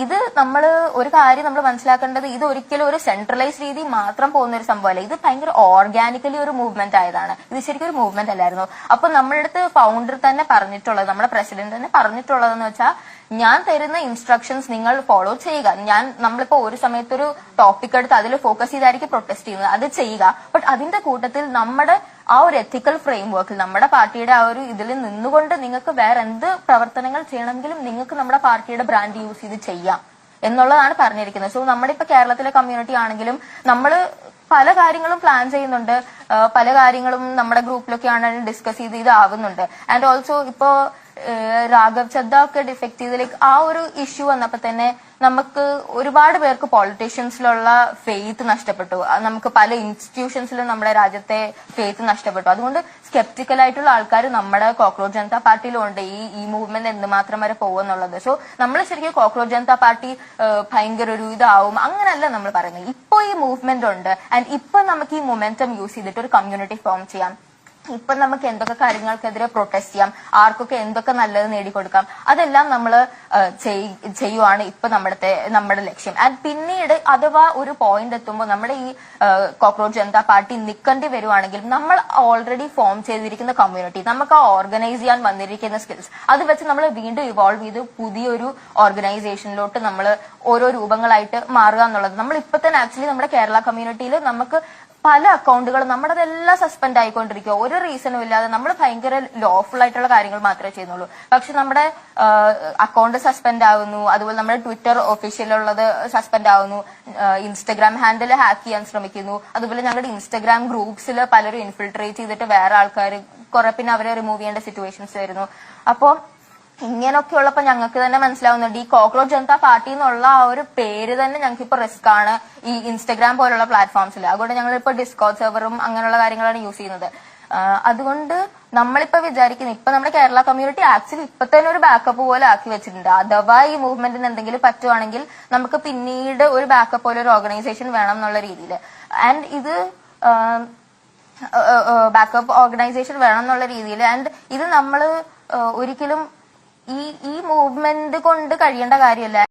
ഇത് നമ്മൾ ഒരു കാര്യം നമ്മൾ മനസ്സിലാക്കേണ്ടത്, ഇത് ഒരിക്കലും ഒരു സെൻട്രലൈസ് രീതി മാത്രം പോകുന്ന ഒരു സംഭവമല്ല. ഇത് ഭയങ്കര ഓർഗാനിക്കലി ഒരു മൂവ്മെന്റ് ആയതാണ്. ഇത് ശരിക്കും ഒരു മൂവ്മെന്റ് അല്ലായിരുന്നു. അപ്പൊ നമ്മുടെ അടുത്ത് ഫൗണ്ടർ തന്നെ പറഞ്ഞിട്ടുള്ളത്, നമ്മുടെ പ്രസിഡന്റ് തന്നെ പറഞ്ഞിട്ടുള്ളതെന്ന് വെച്ചാൽ, ഞാൻ തരുന്ന ഇൻസ്ട്രക്ഷൻസ് നിങ്ങൾ ഫോളോ ചെയ്യുക. നമ്മളിപ്പോ ഒരു സമയത്ത് ഒരു ടോപ്പിക് എടുത്ത് അതിൽ ഫോക്കസ് ചെയ്തായിരിക്കും പ്രൊട്ടസ്റ്റ് ചെയ്യുന്നത്, അത് ചെയ്യുക. ബട്ട് അതിന്റെ കൂട്ടത്തിൽ നമ്മുടെ ആ ഒരു എത്തിക്കൽ ഫ്രെയിം വർക്കിൽ, നമ്മുടെ പാർട്ടിയുടെ ആ ഒരു ഇതിൽ നിന്നുകൊണ്ട് നിങ്ങൾക്ക് വേറെ എന്ത് പ്രവർത്തനങ്ങൾ ചെയ്യണമെങ്കിലും നിങ്ങൾക്ക് നമ്മുടെ പാർട്ടിയുടെ ബ്രാൻഡ് യൂസ് ചെയ്ത് ചെയ്യാം എന്നുള്ളതാണ് പറഞ്ഞിരിക്കുന്നത്. സോ നമ്മുടെ ഇപ്പൊ കേരളത്തിലെ കമ്മ്യൂണിറ്റി ആണെങ്കിലും നമ്മൾ പല കാര്യങ്ങളും പ്ലാൻ ചെയ്യുന്നുണ്ട്, പല കാര്യങ്ങളും നമ്മുടെ ഗ്രൂപ്പിലൊക്കെ ആണെങ്കിലും ഡിസ്കസ് ചെയ്ത് ഇതാവുന്നുണ്ട്. ആൻഡ് ഓൾസോ ഇപ്പോ രാഘവ് ചദ്ദ ഒക്കെ ഡിഫെക്ട് ചെയ്തതിലേക്ക് ആ ഒരു ഇഷ്യൂ വന്നപ്പോ തന്നെ നമുക്ക് ഒരുപാട് പേർക്ക് പൊളിറ്റീഷ്യൻസിലുള്ള ഫെയ്ത്ത് നഷ്ടപ്പെട്ടു. നമുക്ക് പല ഇൻസ്റ്റിറ്റ്യൂഷൻസിലും നമ്മുടെ രാജ്യത്തെ ഫെയ്ത്ത് നഷ്ടപ്പെട്ടു. അതുകൊണ്ട് സ്കെപ്റ്റിക്കൽ ആയിട്ടുള്ള ആൾക്കാർ നമ്മുടെ കോക്രോച്ച് ജനതാ പാർട്ടിയിലും ഉണ്ട്, ഈ മൂവ്മെന്റ് എന്തുമാത്രം വരെ പോകുന്നുള്ളത്. സോ നമ്മൾ ശരിക്കും കോക്രോച്ച് ജനതാ പാർട്ടി ഭയങ്കര ഒരു ഇതാവും അങ്ങനെയല്ല നമ്മൾ പറയുന്നത്. ഇപ്പൊ ഈ മൂവ്മെന്റ് ഉണ്ട്, ആൻഡ് ഇപ്പൊ നമുക്ക് ഈ മൊമെന്റം യൂസ് ചെയ്തിട്ട് ഒരു കമ്മ്യൂണിറ്റി ഫോം ചെയ്യാം. ഇപ്പൊ നമുക്ക് എന്തൊക്കെ കാര്യങ്ങൾക്കെതിരെ പ്രൊട്ടസ്റ്റ് ചെയ്യാം, ആർക്കൊക്കെ എന്തൊക്കെ നല്ലത് നേടിക്കൊടുക്കാം, അതെല്ലാം നമ്മൾ ചെയ്യുവാണ് ഇപ്പൊ നമ്മുടെ ലക്ഷ്യം. ആൻഡ് പിന്നീട് അഥവാ ഒരു പോയിന്റ് എത്തുമ്പോൾ നമ്മുടെ ഈ കോക്രോച്ച് ജനതാ പാർട്ടി നിൽക്കേണ്ടി വരുവാണെങ്കിൽ, നമ്മൾ ഓൾറെഡി ഫോം ചെയ്തിരിക്കുന്ന കമ്മ്യൂണിറ്റി, നമുക്ക് ആ ഓർഗനൈസ് ചെയ്യാൻ വന്നിരിക്കുന്ന സ്കിൽസ്, അത് വെച്ച് നമ്മൾ വീണ്ടും ഇവോൾവ് ചെയ്ത് പുതിയൊരു ഓർഗനൈസേഷനിലോട്ട് നമ്മൾ ഓരോ രൂപങ്ങളായിട്ട് മാറുക എന്നുള്ളത്. നമ്മൾ ഇപ്പൊ തന്നെ ആക്ച്വലി നമ്മുടെ കേരള കമ്മ്യൂണിറ്റിയിൽ നമുക്ക് പല അക്കൗണ്ടുകളും നമ്മുടെതെല്ലാം സസ്പെൻഡ് ആയിക്കൊണ്ടിരിക്കുക, ഒരു റീസണും ഇല്ലാതെ. നമ്മൾ ഭയങ്കര ലോഫുൾ ആയിട്ടുള്ള കാര്യങ്ങൾ മാത്രമേ ചെയ്യുന്നുള്ളൂ, പക്ഷെ നമ്മുടെ അക്കൗണ്ട് സസ്പെൻഡ് ആവുന്നു, അതുപോലെ നമ്മുടെ ട്വിറ്റർ ഒഫീഷ്യലുള്ളത് സസ്പെൻഡ് ആവുന്നു, ഇൻസ്റ്റഗ്രാം ഹാൻഡിൽ ഹാക്ക് ചെയ്യാൻ ശ്രമിക്കുന്നു, അതുപോലെ ഞങ്ങളുടെ ഇൻസ്റ്റഗ്രാം ഗ്രൂപ്പ്സിൽ പലരും ഇൻഫിൽട്രേറ്റ് ചെയ്തിട്ട് വേറെ ആൾക്കാർ കുറെ പിന്നെ അവരെ റിമൂവ് ചെയ്യേണ്ട സിറ്റുവേഷൻസ് വരുന്നു. അപ്പോൾ ഇങ്ങനെയൊക്കെ ഉള്ളപ്പോ ഞങ്ങൾക്ക് തന്നെ മനസ്സിലാവുന്നുണ്ട്, ഈ കോക്രോച്ച് ജനതാ പാർട്ടി എന്നുള്ള ആ ഒരു പേര് തന്നെ ഞങ്ങൾക്ക് ഇപ്പൊ റിസ്ക് ആണ് ഈ ഇൻസ്റ്റഗ്രാം പോലുള്ള പ്ലാറ്റ്ഫോംസിൽ. അതുകൊണ്ട് ഞങ്ങൾ ഇപ്പൊ ഡിസ്കോഡ് സെർവറും അങ്ങനെയുള്ള കാര്യങ്ങളാണ് യൂസ് ചെയ്യുന്നത്. അതുകൊണ്ട് നമ്മളിപ്പോ വിചാരിക്കുന്നത്, ഇപ്പൊ നമ്മുടെ കേരള കമ്മ്യൂണിറ്റി ആക്ച്വലി ഇപ്പൊ തന്നെ ഒരു ബാക്കപ്പ് പോലെ ആക്കി വെച്ചിട്ടുണ്ട്. അഥവാ ഈ മൂവ്മെന്റിന് എന്തെങ്കിലും പറ്റുവാണെങ്കിൽ നമുക്ക് പിന്നീട് ഒരു ബാക്കപ്പ് പോലെ ഒരു ഓർഗനൈസേഷൻ വേണം എന്നുള്ള രീതിയിൽ. ആൻഡ് ഇത് ബാക്കപ്പ് ഓർഗനൈസേഷൻ വേണം എന്നുള്ള രീതിയിൽ. ആൻഡ് ഇത് നമ്മൾ ഒരിക്കലും ഈ മൂവ്മെന്റ് കൊണ്ട് കഴിയേണ്ട കാര്യമല്ല.